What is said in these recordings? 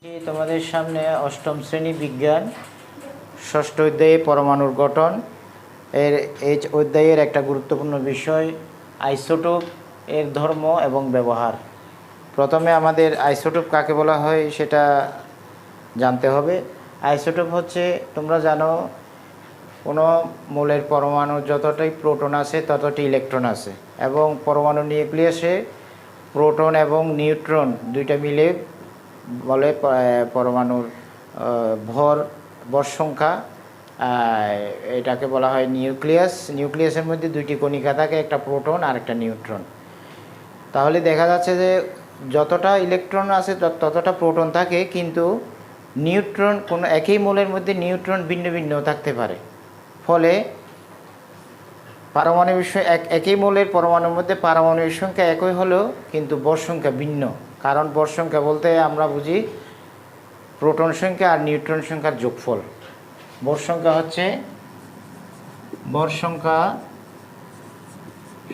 তোমাদের সামনে অষ্টম শ্রেণী বিজ্ঞান ষষ্ঠ অধ্যায়ে পরমাণুর গঠন এই অধ্যায়ের একটা গুরুত্বপূর্ণ বিষয় আইসোটোপ এর ধর্ম এবং ব্যবহার। প্রথমে আমাদের আইসোটোপ কাকে বলা হয় সেটা জানতে হবে। আইসোটোপ হচ্ছে, তোমরা জানো, কোনো মৌলের পরমাণু যতটাই প্রোটন আছে ততটাই ইলেকট্রন আছে, এবং পরমাণু নিউক্লিয়াসে প্রোটন এবং নিউট্রন দুইটা মিলে বলে পরমাণুর ভর সংখ্যা। এটাকে বলা হয় নিউক্লিয়াস। নিউক্লিয়াসের মধ্যে দুইটি কণিকা থাকে, একটা প্রোটন আর একটা নিউট্রন। তাহলে দেখা যাচ্ছে যে যতটা ইলেকট্রন আছে ততটা প্রোটন থাকে, কিন্তু নিউট্রন কোনো একই মৌলের মধ্যে নিউট্রন ভিন্ন ভিন্ন থাকতে পারে। ফলে পারমাণবিক একই মৌলের পরমাণুর মধ্যে পারমাণবিক সংখ্যা একই হলেও কিন্তু ভর সংখ্যা ভিন্ন। কারণ ভর সংখ্যা বলতে আমরা বুঝি প্রোটন সংখ্যা আর নিউট্রন সংখ্যার যোগফল। ভর সংখ্যা হচ্ছে ভর সংখ্যা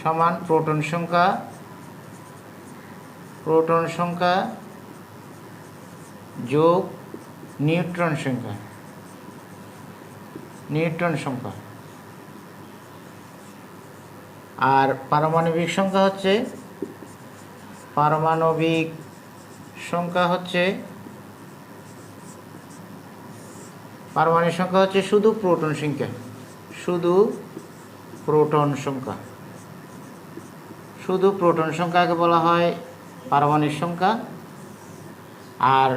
সমান প্রোটন সংখ্যা যোগ নিউট্রন সংখ্যা। আর পারমাণবিক সংখ্যা হচ্ছে শুধু প্রোটন সংখ্যাকে বলা হয় পারমাণবিক সংখ্যা। আর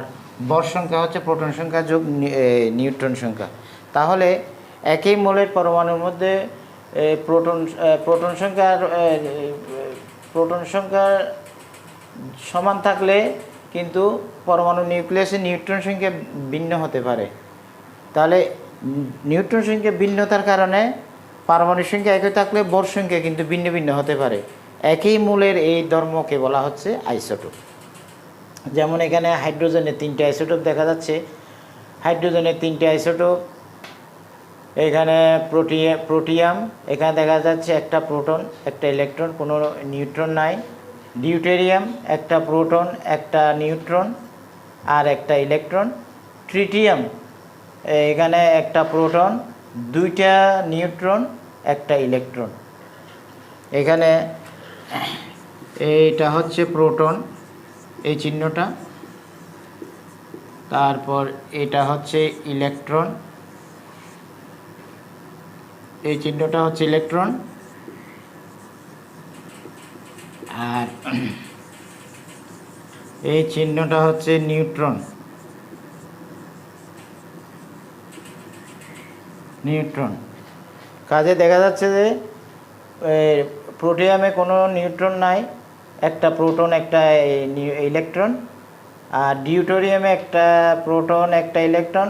ভর সংখ্যা হচ্ছে প্রোটন সংখ্যা যোগ নিউট্রন সংখ্যা। তাহলে একই মৌলের পরমাণুর মধ্যে প্রোটন সংখ্যা সমান থাকলে কিন্তু পরমাণু নিউক্লিয়াসে নিউট্রন সংখ্যা ভিন্ন হতে পারে। তাহলে নিউট্রন সংখ্যা ভিন্নতার কারণে পারমাণবিক সংখ্যা একই থাকলে ভর সংখ্যা কিন্তু ভিন্ন ভিন্ন হতে পারে। একই মূলের এই ধর্মকে বলা হচ্ছে আইসোটোপ। যেমন এখানে হাইড্রোজেনের 3টে আইসোটোপ দেখা যাচ্ছে। হাইড্রোজেনের 3টে আইসোটোপ, এখানে প্রোটিয়াম, এখানে দেখা যাচ্ছে একটা প্রোটন একটা ইলেকট্রন, কোনো নিউট্রন নাই। ডিউটেরিয়াম, একটা প্রোটন একটা নিউট্রন আর একটা ইলেকট্রন। ট্রিটিয়াম, এখানে একটা প্রোটন দুইটা নিউট্রন একটা ইলেকট্রন। এখানে এইটা হচ্ছে প্রোটন, এই চিহ্নটা। তারপর এটা হচ্ছে ইলেকট্রন, এই চিহ্নটা হচ্ছে ইলেকট্রন। আর এই চিহ্নটা হচ্ছে নিউট্রন। কাজে দেখা যাচ্ছে যে প্রোটিয়ামে কোনো নিউট্রন নাই, একটা প্রোটন একটা ইলেকট্রন। আর ডিউটেরিয়ামে একটা প্রোটন একটা ইলেকট্রন,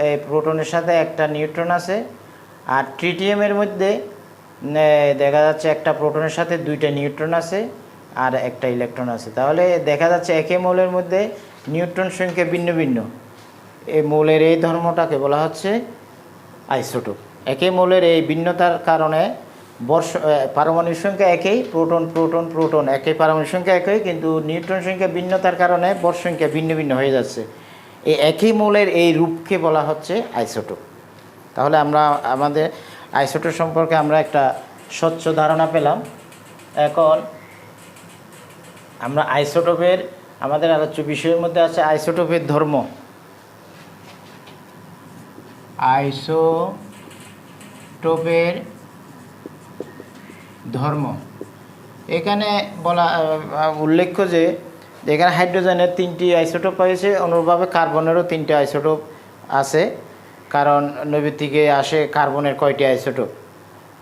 এই প্রোটনের সাথে একটা নিউট্রন আছে। আর ট্রিটিয়ামের মধ্যে দেখা যাচ্ছে একটা প্রোটনের সাথে দুইটা নিউট্রন আছে আর একটা ইলেকট্রন আছে। তাহলে দেখা যাচ্ছে একই মৌলের মধ্যে নিউট্রন সংখ্যা ভিন্ন ভিন্ন। এই মৌলের এই ধর্মটাকে বলা হচ্ছে আইসোটোপ। একই মৌলের এই ভিন্নতার কারণে পারমাণবিক সংখ্যা একই, প্রোটন একই, পারমাণবিক সংখ্যা একই, কিন্তু নিউট্রন সংখ্যা ভিন্নতার কারণে ভর সংখ্যা ভিন্ন ভিন্ন হয়ে যাচ্ছে। এই একই মৌলের এই রূপকে বলা হচ্ছে আইসোটোপ। তাহলে আমরা আমাদের আইসোটোপ সম্পর্কে আমরা একটা স্বচ্ছ ধারণা পেলাম। এখন আমরা আইসোটোপের, আমাদের আলোচ্য বিষয়ের মধ্যে আছে আইসোটোপের ধর্ম। আইসোটোপের ধর্ম এখানে বলা উল্লেখ্য যে এখানে হাইড্রোজেনের 3টি আইসোটোপ হয়েছে, অনুরূপভাবে কার্বনেরও 3টে আইসোটোপ আছে। কারণ নৈবেদ থেকে আসে কার্বনের কয়টি আইসোটোপ,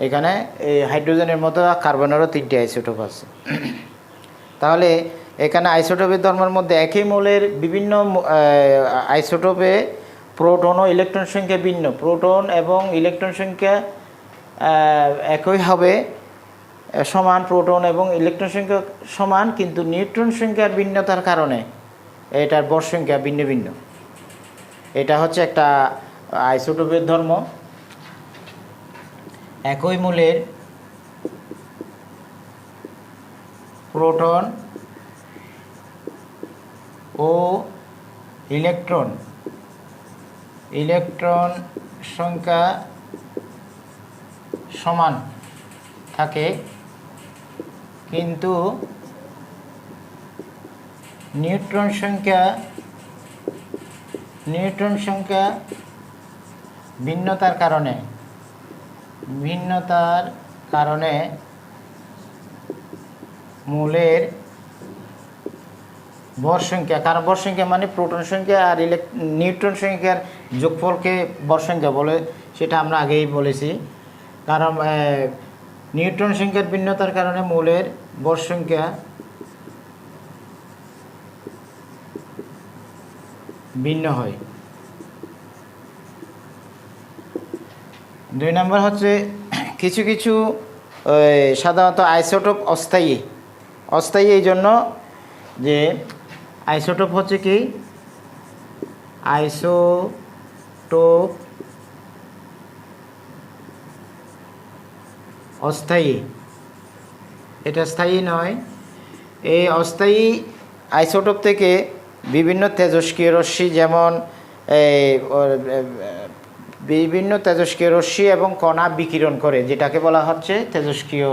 এখানে এই হাইড্রোজেনের মতো কার্বনেরও 3টি আইসোটোপ আছে। তাহলে এখানে আইসোটোপের ধর্মের মধ্যে একই মৌলের বিভিন্ন আইসোটোপে প্রোটন ও ইলেকট্রন সংখ্যা ভিন্ন। প্রোটন এবং ইলেকট্রন সংখ্যা একই হবে, সমান, প্রোটন এবং ইলেকট্রন সংখ্যা সমান, কিন্তু নিউট্রন সংখ্যার ভিন্নতার কারণে এটার ভর সংখ্যা ভিন্ন ভিন্ন। এটা হচ্ছে একটা আইসোটোপের ধর্ম। একই মৌলের প্রোটন ও ইলেকট্রন সংখ্যা সমান থাকে, কিন্তু নিউট্রন সংখ্যা ভিন্নতার কারণে মৌলের ভর সংখ্যা, কারণ ভর সংখ্যা মানে প্রোটন সংখ্যা আর নিউট্রন সংখ্যার যোগফলকে ভর সংখ্যা বলে, সেটা আমরা আগেই বলেছি। কারণ নিউট্রন সংখ্যার ভিন্নতার কারণে মৌলের ভর সংখ্যা ভিন্ন হয়। 2 নম্বর হচ্ছে কিছু কিছু সাধারণত আইসোটোপ অস্থায়ী এই জন্য যে আইসোটোপ হচ্ছে কি, আইসোটোপ অস্থায়ী, এটা স্থায়ী নয়। এই অস্থায়ী আইসোটোপ থেকে বিভিন্ন তেজস্ক্রিয় রশ্মি, যেমন বিভিন্ন তেজস্ক্রিয় রশ্মি এবং কণা বিকিরণ করে, যেটাকে বলা হচ্ছে তেজস্ক্রিয়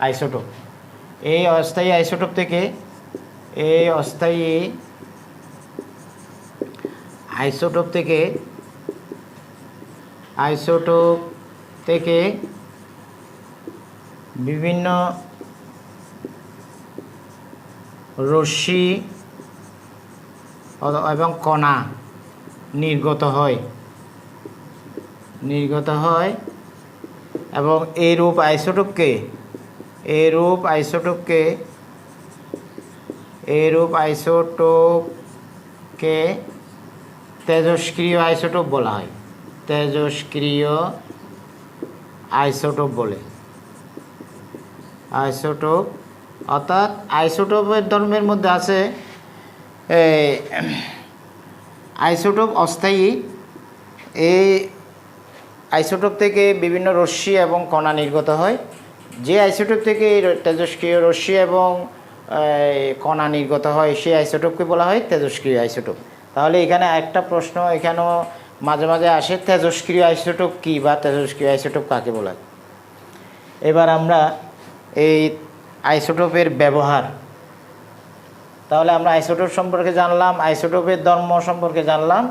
আইসোটোপ। এই অস্থায়ী আইসোটোপ থেকে বিভিন্ন রশ্মি এবং কণা নির্গত হয় এবং এইরূপ আইসোটোপকে তেজস্ক্রিয় আইসোটোপ বলা হয়। অর্থাৎ আইসোটোপের ধর্মের মধ্যে আছে আইসোটোপ অস্থায়ী। এই আইসোটোপ থেকে বিভিন্ন রশ্মি এবং কণা নির্গত হয়। যে আইসোটোপ থেকে তেজস্ক্রিয় রশ্মি এবং কণা নির্গত হয়, সেই আইসোটোপকে বলা হয় তেজস্ক্রিয় আইসোটোপ। তাহলে এখানে একটা প্রশ্ন এখানেও মাঝে মাঝে আসে, তেজস্ক্রিয় আইসোটোপ কী বা তেজস্ক্রিয় আইসোটোপ কাকে বলা হয়। এবার আমরা এই আইসোটোপের ব্যবহার, তাহলে আমরা আইসোটোপ সম্পর্কে জানলাম, আইসোটোপের ধর্ম সম্পর্কে জানলাম।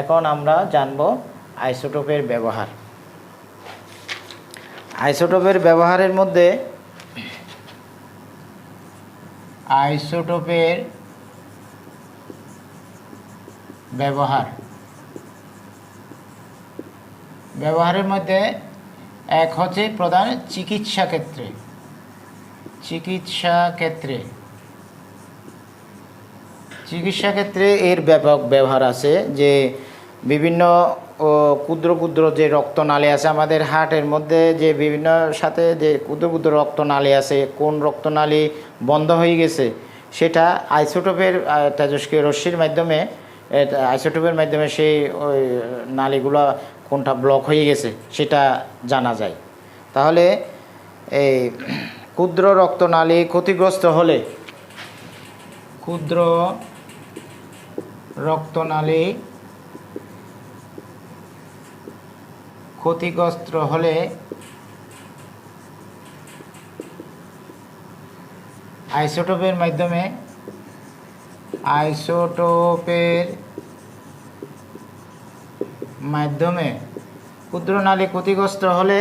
এখন আমরা জানব আইসোটোপের ব্যবহার। আইসোটোপের ব্যবহারের মধ্যে ব্যবহারের মধ্যে এক হচ্ছে প্রধান চিকিৎসা ক্ষেত্রে এর ব্যাপক ব্যবহার আছে। যে বিভিন্ন ক্ষুদ্র ক্ষুদ্র যে রক্তনালী আছে আমাদের হার্টের মধ্যে, যে বিভিন্ন সাথে যে ক্ষুদ্র ক্ষুদ্র রক্তনালী আছে, কোন রক্তনালী বন্ধ হয়ে গেছে সেটা আইসোটোপের তেজস্ক্রিয় রশ্মির মাধ্যমে, আইসোটোপের মাধ্যমে সেই ওই নালীগুলো কোনটা ব্লক হয়ে গেছে সেটা জানা যায়। তাহলে এই ক্ষুদ্র রক্তনালী ক্ষতিগ্রস্ত হলে আইসোটোপের মাধ্যমে ক্ষুদ্র নালী ক্ষতিগ্রস্ত হলে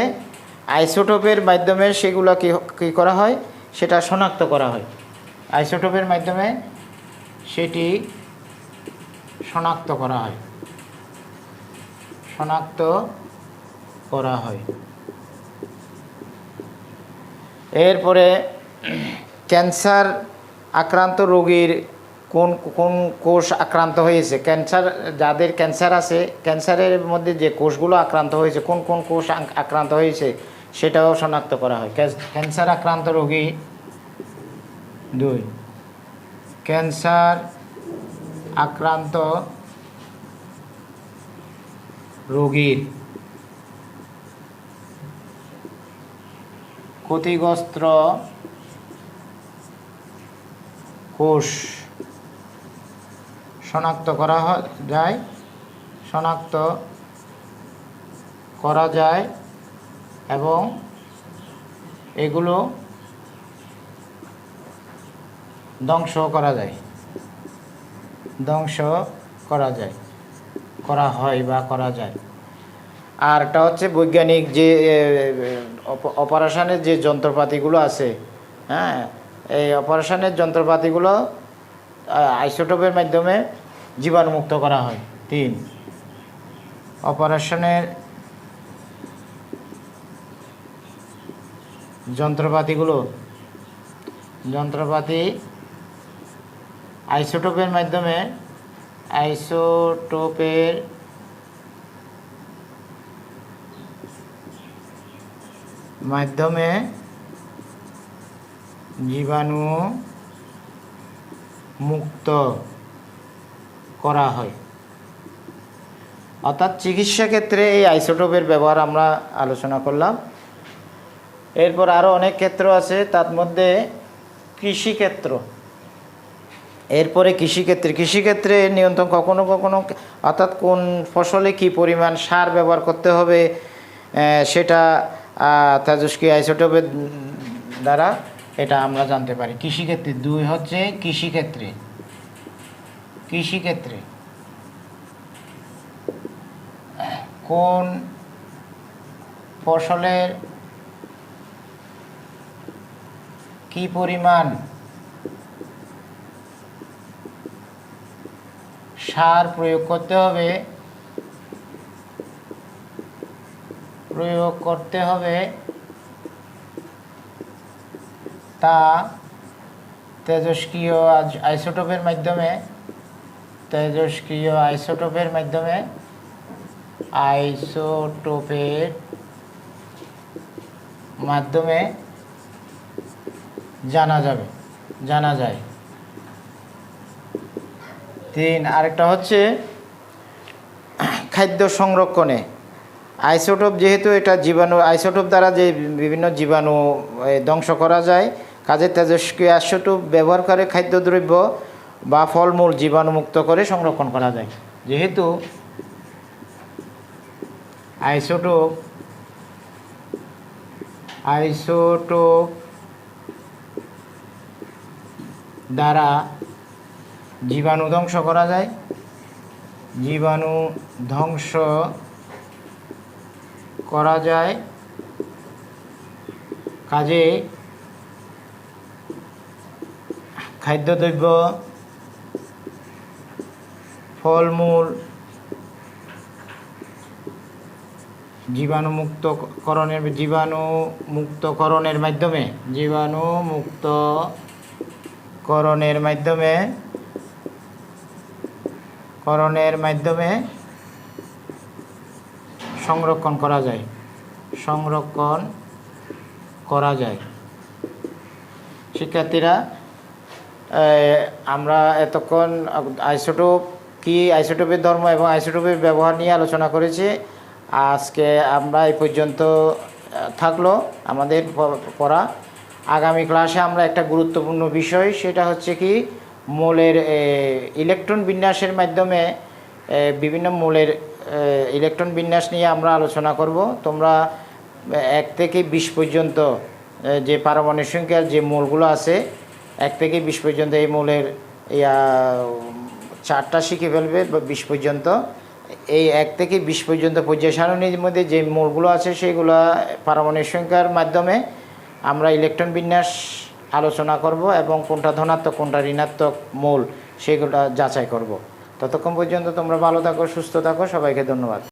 আইসোটোপের মাধ্যমে সেগুলো কী করা হয়, সেটা শনাক্ত করা হয়। আইসোটোপের মাধ্যমে সেটি শনাক্ত করা হয়। এরপরে ক্যান্সার আক্রান্ত রোগীর কোন কোন কোষ আক্রান্ত হয়েছে, যাদের ক্যান্সার আছে, ক্যান্সারের মধ্যে যে কোষগুলো আক্রান্ত হয়েছে, কোন কোন কোষ আক্রান্ত হয়েছে সেটাও শনাক্ত করা হয়। ক্যান্সার আক্রান্ত রোগী 2, ক্যান্সার আক্রান্ত রোগীর ক্ষতিগ্রস্ত কোষ শনাক্ত করা যায়, শনাক্ত করা যায় এবং এগুলো ধ্বংস করা যায়, ধ্বংস করা যায়, করা হয় বা করা যায়। আর এটা হচ্ছে বৈজ্ঞানিক যে অপারেশনের যে যন্ত্রপাতিগুলো আছে, হ্যাঁ, এই অপারেশনের যন্ত্রপাতিগুলো আইসোটোপের মাধ্যমে জীবাণুমুক্ত করা হয়। 3, অপারেশনের যন্ত্রপাতি আইসোটোপের মাধ্যমে জীবাণু মুক্ত করা হয়। অর্থাৎ চিকিৎসা ক্ষেত্রে এই আইসোটোপের ব্যবহার আমরা আলোচনা করলাম। এরপর আরও অনেক ক্ষেত্র আছে, তার মধ্যে কৃষিক্ষেত্র। এরপরে কৃষিক্ষেত্রে নিয়ন্ত্রণ কখনো কখনো, অর্থাৎ কোন ফসলে কি পরিমাণ সার ব্যবহার করতে হবে সেটা তেজস্ক্রিয় আইসোটোপের দ্বারা এটা আমরা জানতে পারি। কৃষিক্ষেত্রে 2 হচ্ছে কৃষিক্ষেত্রে কোন ফসলের কি পরিমাণ সার প্রয়োগ করতে হবে তা তেজস্ক্রিয় আইসোটোপের মাধ্যমে জানা যায়। 3, আরেকটা হচ্ছে খাদ্য সংরক্ষণে আইসোটোপ, যেহেতু এটা আইসোটোপ দ্বারা যে বিভিন্ন জীবাণু ধ্বংস করা যায়, কাজে তেজস্ক্রিয় আইসোটোপ ব্যবহার করে খাদ্যদ্রব্য বা ফলমূল জীবাণুমুক্ত করে সংরক্ষণ করা যায়। যেহেতু আইসোটোপ দ্বারা জীবাণু ধ্বংস করা যায়, কাজে খাদ্যদ্রব্য ফলমূল জীবাণুমুক্তকরণের মাধ্যমে সংরক্ষণ করা যায়। শিক্ষার্থীরা, আমরা এতক্ষণ আইসোটোপের ধর্ম এবং আইসোটোপের ব্যবহার নিয়ে আলোচনা করেছি। আজকে আমরা এই পর্যন্ত থাকলো আমাদের পড়া। আগামী ক্লাসে আমরা একটা গুরুত্বপূর্ণ বিষয়, সেটা হচ্ছে কি মৌলের ইলেকট্রন বিন্যাসের মাধ্যমে বিভিন্ন মৌলের ইলেকট্রন বিন্যাস নিয়ে আমরা আলোচনা করব। তোমরা 1 থেকে 20 পর্যন্ত যে পারমাণবিক সংখ্যার যে মৌলগুলো আছে, 1 থেকে 20 পর্যন্ত এই মৌলের 4টা শিখে ফেলবে, 20 পর্যন্ত। এই 1 থেকে 20 পর্যন্ত পর্যায় সারণীর মধ্যে যে মৌলগুলো আছে সেগুলো পারমাণবিক সংখ্যার মাধ্যমে আমরা ইলেকট্রন বিন্যাস আলোচনা করব এবং কোনটা ধনাত্মক কোনটা ঋণাত্মক মৌল সেগুলো যাচাই করব। ততক্ষণ পর্যন্ত তোমরা ভালো থাকো, সুস্থ থাকো। সবাইকে ধন্যবাদ।